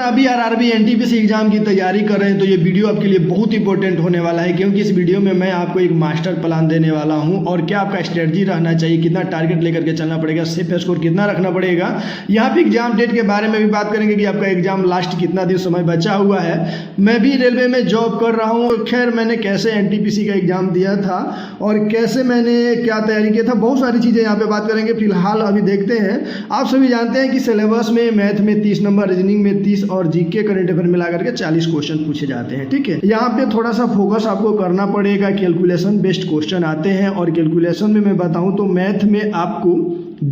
अभी RRB NTPC exam की तैयारी कर रहे हैं तो ये वीडियो आपके लिए बहुत इंपॉर्टेंट होने वाला है, क्योंकि इस वीडियो में मैं आपको एक मास्टर प्लान देने वाला हूं और क्या आपका स्ट्रेटजी रहना चाहिए, कितना टारगेट लेकर के चलना पड़ेगा, सेफ स्कोर कितना रखना पड़ेगा। यहाँ पे एग्जाम डेट के बारे में भी बात करेंगे कि आपका एग्जाम लास्ट कितना दिन समय बचा हुआ है। मैं भी रेलवे में जॉब कर रहा हूँ, खैर मैंने कैसे एनटीपीसी का एग्जाम दिया था और कैसे मैंने क्या तैयारी किया था, बहुत सारी चीज़ें यहाँ पे बात करेंगे। फिलहाल अभी देखते हैं, आप सभी जानते हैं कि सिलेबस में मैथ में 30 नंबर, रीजनिंग में 30 और जीके करंट अफेयर मिला करके 40 क्वेश्चन पूछे जाते हैं। ठीक है, यहाँ पे थोड़ा सा फोकस आपको करना पड़ेगा, कैलकुलेशन बेस्ड क्वेश्चन आते हैं। और कैलकुलेशन में मैं बताऊं तो मैथ में आपको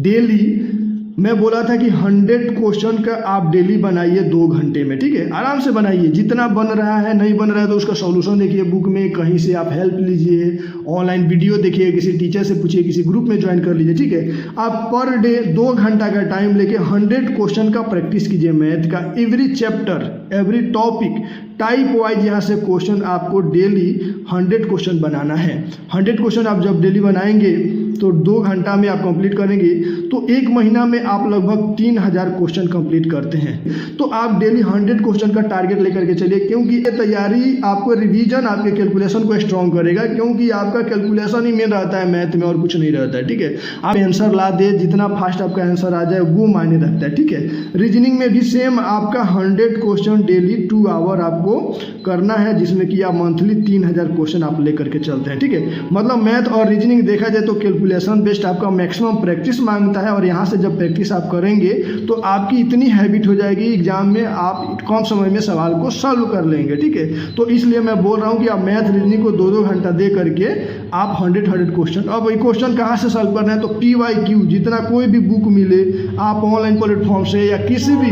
डेली मैं बोला था कि 100 क्वेश्चन का आप डेली बनाइए 2 घंटे में। ठीक है, आराम से बनाइए, जितना बन रहा है, नहीं बन रहा है तो उसका सॉल्यूशन देखिए बुक में, कहीं से आप हेल्प लीजिए, ऑनलाइन वीडियो देखिए, किसी टीचर से पूछिए, किसी ग्रुप में ज्वाइन कर लीजिए। ठीक है, आप पर डे 2 घंटा का टाइम लेके 100 क्वेश्चन का प्रैक्टिस कीजिए मैथ का। Every chapter, every topic type wise यहाँ से क्वेश्चन आपको डेली 100 क्वेश्चन बनाना है। 100 क्वेश्चन आप जब डेली बनाएंगे तो 2 घंटा में आप कंप्लीट करेंगे तो 1 महीना में आप लगभग 3000 क्वेश्चन कंप्लीट करते हैं। तो आप डेली 100 क्वेश्चन का टारगेट लेकर के चलिए, क्योंकि ये तैयारी आपको रिवीजन आपके कैलकुलेशन को स्ट्रॉन्ग करेगा, क्योंकि आपका कैलकुलेशन ही मेन रहता है मैथ में और कुछ नहीं रहता है। ठीक है, आप आंसर ला दे, जितना फास्ट आपका आंसर आ जाए वो मायने रखता है। ठीक है, रीजनिंग में भी सेम आपका 100 क्वेश्चन डेली 2 आवर आपको करना है, जिसमें कि आप मंथली 3000 क्वेश्चन आप लेकर के चलते हैं। ठीक है, मतलब मैथ और रीजनिंग देखा जाए तो कैलकुलेशन बेस्ड आपका मैक्सिमम प्रैक्टिस मांगता है, और यहाँ से जब प्रैक्टिस आप करेंगे तो आपकी इतनी हैबिट हो जाएगी, एग्जाम में आप कम समय में सवाल को सॉल्व कर लेंगे। ठीक है, तो इसलिए मैं बोल रहा हूँ कि आप मैथ रीजनिंग को 2-2 घंटा दे करके आप 100 क्वेश्चन, अब ये क्वेश्चन कहाँ से सॉल्व करना है तो PYQ, जितना कोई भी बुक मिले आप ऑनलाइन प्लेटफॉर्म से या किसी भी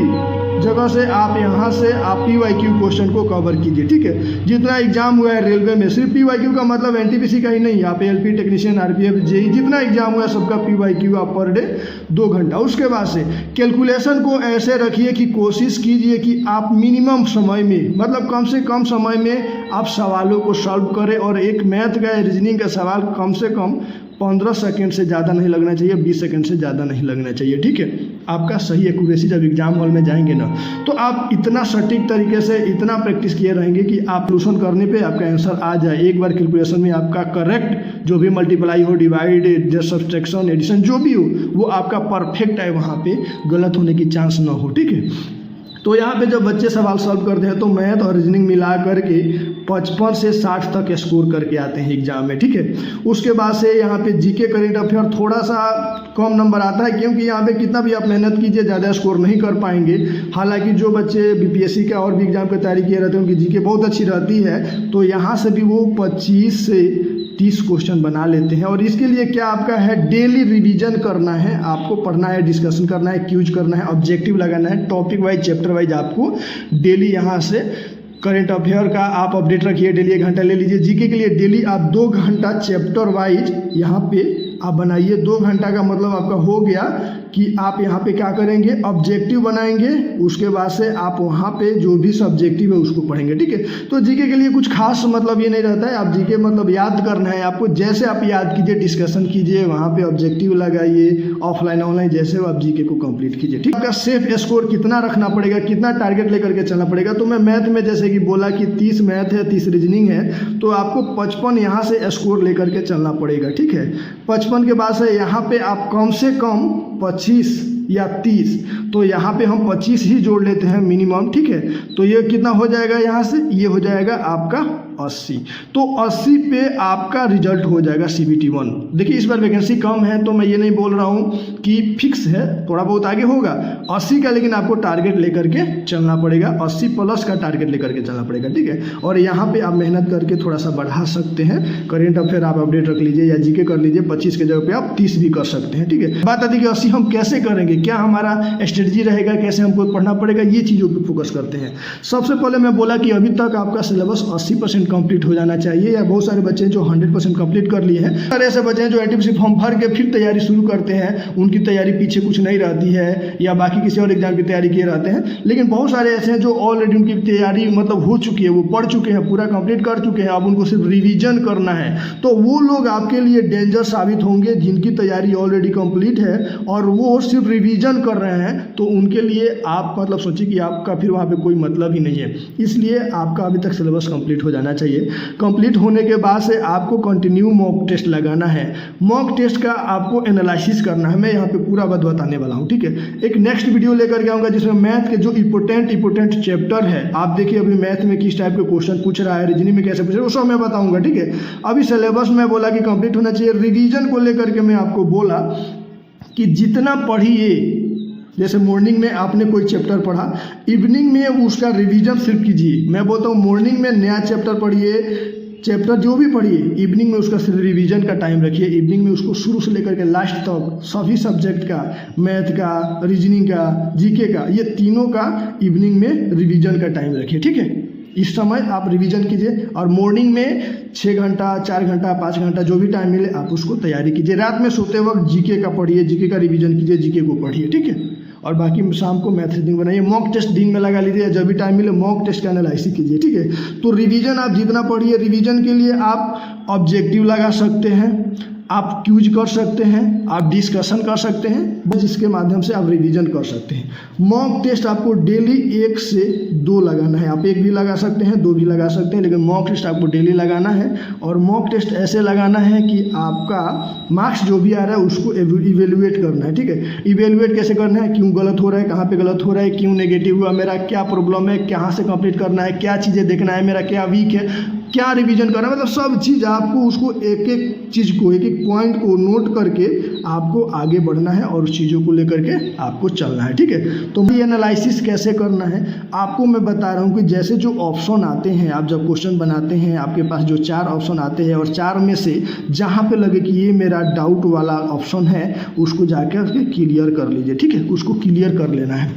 जगह से आप यहाँ से आप PYQ क्वेश्चन को कवर कीजिए। ठीक है, जितना एग्जाम हुआ है रेलवे में, सिर्फ PYQ का मतलब एनटीपीसी का ही नहीं, आप LP टेक्नीशियन, RPF, JEE जितना एग्जाम हुआ है सबका PYQ आप पर डे 2 घंटा। उसके बाद से कैलकुलेशन को ऐसे रखिए कि कोशिश कीजिए कि आप मिनिमम समय में, मतलब कम से कम समय में आप सवालों को सॉल्व करें, और एक मैथ का रीजनिंग का सवाल कम से कम 15 सेकंड से ज़्यादा नहीं लगना चाहिए, 20 सेकंड से ज़्यादा नहीं लगना चाहिए। ठीक है, आपका सही एक्यूरेसी जब एग्जाम हॉल में जाएंगे ना तो आप इतना सटीक तरीके से इतना प्रैक्टिस किए रहेंगे कि आप सॉल्यूशन करने पे आपका आंसर आ जाए। एक बार कैलकुलेशन में आपका करेक्ट जो भी मल्टीप्लाई हो, डिवाइड, सब्सट्रैक्शन, एडिशन जो भी हो वो आपका परफेक्ट है, वहाँ पे गलत होने की चांस ना हो। ठीक है, तो यहाँ पे जब बच्चे सवाल सॉल्व करते हैं तो मैथ और रीजनिंग मिला करके 55 से 60 तक स्कोर करके आते हैं एग्जाम में। ठीक है, उसके बाद से यहाँ पे जीके करंट अफेयर थोड़ा सा कम नंबर आता है, क्योंकि यहाँ पे कितना भी आप मेहनत कीजिए ज़्यादा स्कोर नहीं कर पाएंगे। हालांकि जो बच्चे बीपीएससी का और भी एग्जाम की तैयारी किए रहते हैं उनकी जीके बहुत अच्छी रहती है, तो यहाँ से भी वो 25 से 30 क्वेश्चन बना लेते हैं। और इसके लिए क्या आपका है, डेली रिवीजन करना है, आपको पढ़ना है, डिस्कशन करना है, क्यूज करना है, ऑब्जेक्टिव लगाना है, टॉपिक वाइज, चैप्टर वाइज आपको डेली यहाँ से करंट अफेयर का आप अपडेट रखिए। डेली 1 घंटा ले लीजिए। जीके के लिए डेली आप 2 घंटा चैप्टर वाइज यहाँ पे आप बनाइए। 2 घंटा का मतलब आपका हो गया कि आप यहाँ पे क्या करेंगे, ऑब्जेक्टिव बनाएंगे, उसके बाद से आप वहाँ पे जो भी सब्जेक्टिव है उसको पढ़ेंगे। ठीक है, तो जीके के लिए कुछ खास मतलब ये नहीं रहता है, आप जीके मतलब याद करना है आपको, जैसे आप याद कीजिए, डिस्कशन कीजिए, वहाँ पे ऑब्जेक्टिव लगाइए, ऑफलाइन ऑनलाइन जैसे आप जीके को कंप्लीट कीजिए। ठीक है, आपका सेफ स्कोर कितना रखना पड़ेगा, कितना टारगेट लेकर के चलना पड़ेगा, तो मैं मैथ में जैसे कि बोला कि 30 मैथ है, 30 रीजनिंग है, तो आपको 55 यहाँ से स्कोर लेकर के चलना पड़ेगा। ठीक है, 55 के बाद से यहाँ पे आप कम से कम 25 या 30, तो यहाँ पे हम 25 ही जोड़ लेते हैं मिनिमम। ठीक है, तो ये कितना हो जाएगा, यहाँ से ये हो जाएगा आपका 80, तो 80 पे आपका रिजल्ट हो जाएगा CBT 1। देखिए इस बार वैकेंसी कम है तो मैं ये नहीं बोल रहा हूँ कि फिक्स है, थोड़ा बहुत आगे होगा 80 का, लेकिन आपको टारगेट लेकर के चलना पड़ेगा, 80 प्लस का टारगेट लेकर के चलना पड़ेगा। ठीक है, और यहाँ पे आप मेहनत करके थोड़ा सा बढ़ा सकते हैं। करेंट अफेयर आप अपडेट रख लीजिए या जीके कर लीजिए, 25 के जगह पे आप 30 भी कर सकते हैं। ठीक है, बात आती है कि 80 हम कैसे करेंगे, क्या हमारा स्ट्रेटजी रहेगा, कैसे हमको पढ़ना पड़ेगा, ये चीज़ों पर फोकस करते हैं। सबसे पहले मैं बोला कि अभी तक आपका सिलेबस 80% कंप्लीट हो जाना चाहिए, या बहुत सारे बच्चे जो 100% कंप्लीट कर लिए हैं, और ऐसे बच्चे हैं जो एनटीपीसी फॉर्म भर के फिर तैयारी शुरू करते हैं, उनकी तैयारी पीछे कुछ नहीं रहती है, या बाकी किसी और एग्जाम की तैयारी किए रहते हैं। लेकिन बहुत सारे ऐसे हैं जो ऑलरेडी उनकी तैयारी मतलब हो चुकी है, वो पढ़ चुके हैं, पूरा कंप्लीट कर चुके हैं, अब उनको सिर्फ रिवीजन करना है। तो वो लोग आपके लिए डेंजर साबित होंगे जिनकी तैयारी ऑलरेडी कंप्लीट है और वो सिर्फ रिवीजन कर रहे हैं तो उनके लिए आप मतलब सोचिए कि आपका फिर वहाँ पे कोई मतलब ही नहीं है। इसलिए आपका अभी तक सिलेबस कंप्लीट हो जाना चाहिए। कंप्लीट होने के बाद से आपको कंटिन्यू मॉक टेस्ट लगाना है। मॉक टेस्ट का आपको एनालिसिस करना है, मैं यहाँ पे पूरा बात बताने वाला हूँ, ठीक है। एक नेक्स्ट वीडियो लेकर के आऊँगा जिसमें मैथ के जो इंपोर्टेंट चैप्टर है, आप देखिए अभी मैथ में किस टाइप के क्वेश्चन पूछ रहा है, रीजनिंग में कैसे पूछ रहा है, वो सब मैं बताऊँगा, ठीक है। अभी सिलेबस में बोला कि कंप्लीट होना चाहिए। रिवीजन को लेकर के मैं आपको बोला कि जितना पढ़िए, जैसे मॉर्निंग में आपने कोई चैप्टर पढ़ा, इवनिंग में उसका रिवीजन सिर्फ कीजिए। मैं बोलता हूँ मॉर्निंग में नया चैप्टर पढ़िए, चैप्टर जो भी पढ़िए, इवनिंग में उसका सिर्फ रिवीजन का टाइम रखिए। इवनिंग में उसको शुरू से लेकर के लास्ट तक सभी सब्जेक्ट का, मैथ का, रीजनिंग का, जीके का, ये तीनों का इवनिंग में रिवीजन का टाइम रखिए, ठीक है। इस समय आप रिवीजन कीजिए और मॉर्निंग में 6 घंटा, 4 घंटा, 5 घंटा जो भी टाइम मिले आप उसको तैयारी कीजिए। रात में सोते वक्त जीके का पढ़िए, जीके का रिवीजन कीजिए, जीके को पढ़िए, ठीक है। और बाकी शाम को मैथ रीडिंग बनाइए। मॉक टेस्ट दिन में लगा लीजिए, जब भी टाइम मिले मॉक टेस्ट का एनालिसिस कीजिए, ठीक है। तो रिवीजन आप जितना पढ़िए, रिवीजन के लिए आप ऑब्जेक्टिव लगा सकते हैं, आप क्यूज कर सकते हैं, आप डिस्कशन कर सकते हैं, बस इसके माध्यम से आप रिवीजन कर सकते हैं। मॉक टेस्ट आपको डेली 1 से 2 लगाना है। आप 1 भी लगा सकते हैं, 2 भी लगा सकते हैं, लेकिन मॉक टेस्ट आपको डेली लगाना है। और मॉक टेस्ट ऐसे लगाना है कि आपका मार्क्स जो भी आ रहा है उसको इवेल्युएट करना है, ठीक है। इवेल्युएट कैसे करना है, क्यों गलत हो रहा है, कहाँ पे गलत हो रहा है, क्यों नेगेटिव हुआ, मेरा क्या प्रॉब्लम है, कहाँ से कंप्लीट करना है, क्या चीज़ें देखना है, मेरा क्या वीक है, क्या रिवीजन करना है, मतलब सब चीज़ आपको उसको एक एक चीज़ को, एक एक पॉइंट को नोट करके आपको आगे बढ़ना है और उस चीज़ों को लेकर के आपको चलना है, ठीक है। तो ये एनालिसिस कैसे करना है आपको मैं बता रहा हूँ कि जैसे जो ऑप्शन आते हैं, आप जब क्वेश्चन बनाते हैं आपके पास जो 4 ऑप्शन आते हैं और 4 में से जहाँ पे लगे कि ये मेरा डाउट वाला ऑप्शन है उसको जाकर के क्लियर कर लीजिए, ठीक है। उसको क्लियर कर लेना है,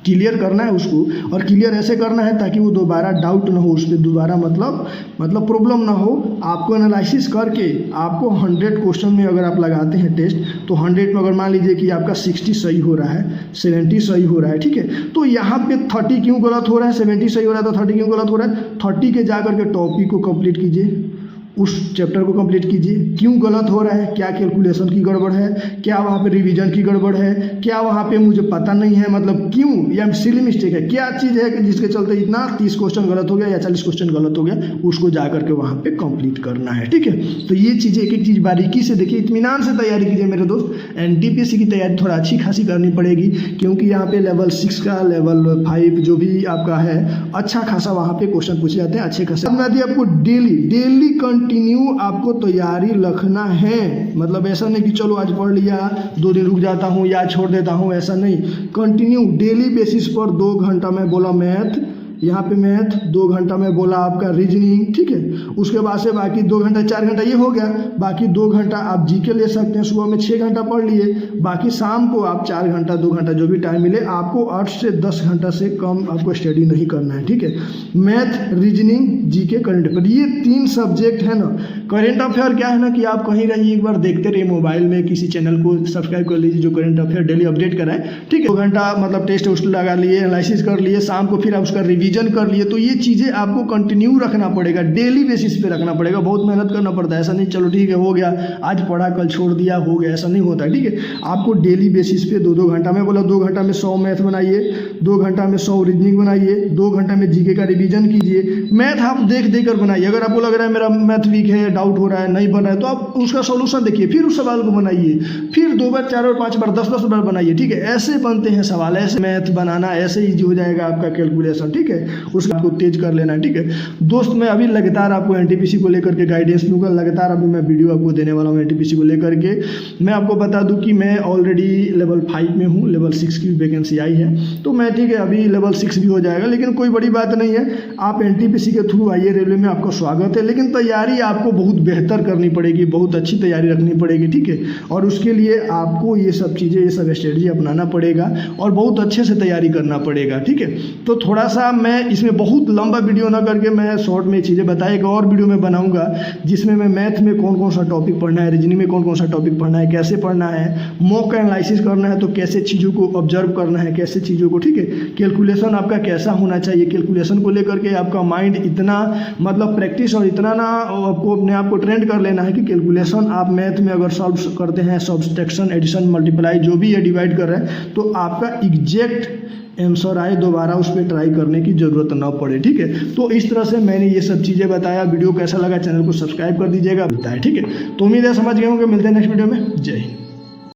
क्लियर करना है उसको। और क्लियर ऐसे करना है ताकि वो दोबारा डाउट ना हो, उस पर दोबारा मतलब प्रॉब्लम ना हो। आपको एनालिसिस करके आपको 100 क्वेश्चन में अगर आप लगाते हैं टेस्ट, तो 100 में अगर मान लीजिए कि आपका 60 सही हो रहा है, 70 सही हो रहा है, ठीक है। तो यहाँ पे 30 क्यों गलत हो रहा है, 70 सही हो रहा है तो 30 क्यों गलत हो रहा है, 30 के जा करके टॉपिक को कंप्लीट कीजिए, उस चैप्टर को कंप्लीट कीजिए। क्यों गलत हो रहा है, क्या कैलकुलेशन की गड़बड़ है, क्या वहाँ पे रिवीजन की गड़बड़ है, क्या वहाँ पे मुझे पता नहीं है, मतलब क्यों, या सिली मिस्टेक है, क्या चीज़ है कि जिसके चलते इतना 30 क्वेश्चन गलत हो गया या 40 क्वेश्चन गलत हो गया, उसको जा करके वहाँ पे कंप्लीट करना है, ठीक है। तो ये चीज़ें एक एक चीज़ बारीकी से देखिए, इत्मीनान से तैयारी कीजिए मेरे दोस्त। एनटीपीसी की तैयारी थोड़ा अच्छी खासी करनी पड़ेगी क्योंकि यहाँ पे लेवल 6 का, लेवल 5 जो भी आपका है, अच्छा खासा वहाँ पे क्वेश्चन पूछे जाते हैं, अच्छे खासे। आपको डेली कंटिन्यू आपको तैयारी रखना है। मतलब ऐसा नहीं कि चलो आज पढ़ लिया 2 दिन रुक जाता हूँ या छोड़ देता हूँ, ऐसा नहीं। कंटिन्यू डेली बेसिस पर 2 घंटा में बोला मैथ, यहाँ पे मैथ 2 घंटा में बोला आपका रीजनिंग, ठीक है। उसके बाद से बाकी 2 घंटा 4 घंटा ये हो गया, बाकी 2 घंटा आप जीके ले सकते हैं। सुबह में 6 घंटा पढ़ लिए, बाकी शाम को आप 4 घंटा 2 घंटा जो भी टाइम मिले, आपको 8 से 10 घंटा से कम आपको स्टडी नहीं करना है, ठीक है। Math, reasoning, GK, current affair, ये 3 सब्जेक्ट है ना। करंट अफेयर क्या है ना कि आप कहीं रहिए, एक बार देखते रहिए मोबाइल में, किसी चैनल को सब्सक्राइब कर लीजिए जो करंट अफेयर डेली अपडेट कराए, ठीक है। 2 घंटा मतलब टेस्ट उस्ट लगा लिए, एनालिसिस कर लिए, शाम को फिर आप उसका रिवीजन कर लिए। तो ये चीज़ें आपको कंटिन्यू रखना पड़ेगा, डेली बेसिस पे रखना पड़ेगा, बहुत मेहनत करना पड़ता है। ऐसा नहीं चलो ठीक है हो गया, आज पढ़ा कल छोड़ दिया हो गया, ऐसा नहीं होता है, ठीक है। आपको डेली बेसिस पे 2-2 घंटा में बोला, 2 घंटा में 100 मैथ बनाइए, 2 घंटा में 100 रीजनिंग बनाइए, 2 घंटा में जीके का रिवीजन कीजिए। मैथ आप देख कर बनाइए। अगर आपको लग रहा है मेरा मैथ वीक है, डाउट हो रहा है, नहीं बन रहा है, तो आप उसका सोल्यूशन देखिए, फिर उस सवाल को बनाइए, फिर 2 बार 4 बार 5 बार 10-10 बार बनाइए, ठीक है। ऐसे बनते हैं सवाल, ऐसे मैथ बनाना ऐसे ईजी हो जाएगा आपका कैलकुलेशन, ठीक है। उसको आपको तेज कर लेना है, ठीक है दोस्त। मैं अभी लगातार आपको एनटीपीसी को लेकर के गाइडेंस दूंगा, लगातार अभी मैं वीडियो आपको देने वाला हूँ एनटीपीसी को लेकर के। मैं आपको बता दूं कि मैं ऑलरेडी लेवल 5 में हूँ, लेवल 6 की वैकेंसी आई है, तो मैं ठीक है अभी लेवल 6 भी हो जाएगा, लेकिन कोई बड़ी बात नहीं है। आप एनटीपीसी के थ्रू आइए, रेलवे में आपका स्वागत है, लेकिन तैयारी आपको बहुत बेहतर करनी पड़ेगी, बहुत अच्छी तैयारी रखनी पड़ेगी, ठीक है। और उसके लिए आपको ये सब चीज़ें, ये सब स्ट्रेटजी अपनाना पड़ेगा और बहुत अच्छे से तैयारी करना पड़ेगा, ठीक है। तो थोड़ा सा मैं इसमें बहुत लंबा वीडियो ना करके मैं शॉर्ट में चीज़ें बताया, एक और वीडियो में बनाऊंगा जिसमें मैं मैथ में कौन कौन सा टॉपिक पढ़ना है, रीजनिंग में कौन कौन सा टॉपिक पढ़ना है, कैसे पढ़ना है, मॉक एनालिसिस करना है तो कैसे चीज़ों को ऑब्जर्व करना है, कैसे चीज़ों को, ठीक है, कैलकुलेशन आपका कैसा होना चाहिए, कैलकुलेशन को लेकर के आपका माइंड इतना मतलब प्रैक्टिस और इतना ना आपको अपने आप को ट्रेंड कर लेना है कि कैलकुलेशन आप मैथ में अगर सॉल्व करते हैं, सब्सट्रैक्शन, एडिशन, मल्टीप्लाई जो भी ये डिवाइड कर रहे हैं तो आपका एग्जैक्ट आंसर आए, दोबारा उस पर ट्राई करने की ज़रूरत ना पड़े, ठीक है। तो इस तरह से मैंने ये सब चीज़ें बताया। वीडियो कैसा लगा चैनल को सब्सक्राइब कर दीजिएगा, बताया, ठीक है। तो उम्मीद है समझ गए होंगे। मिलते हैं नेक्स्ट वीडियो में। जय हिंद।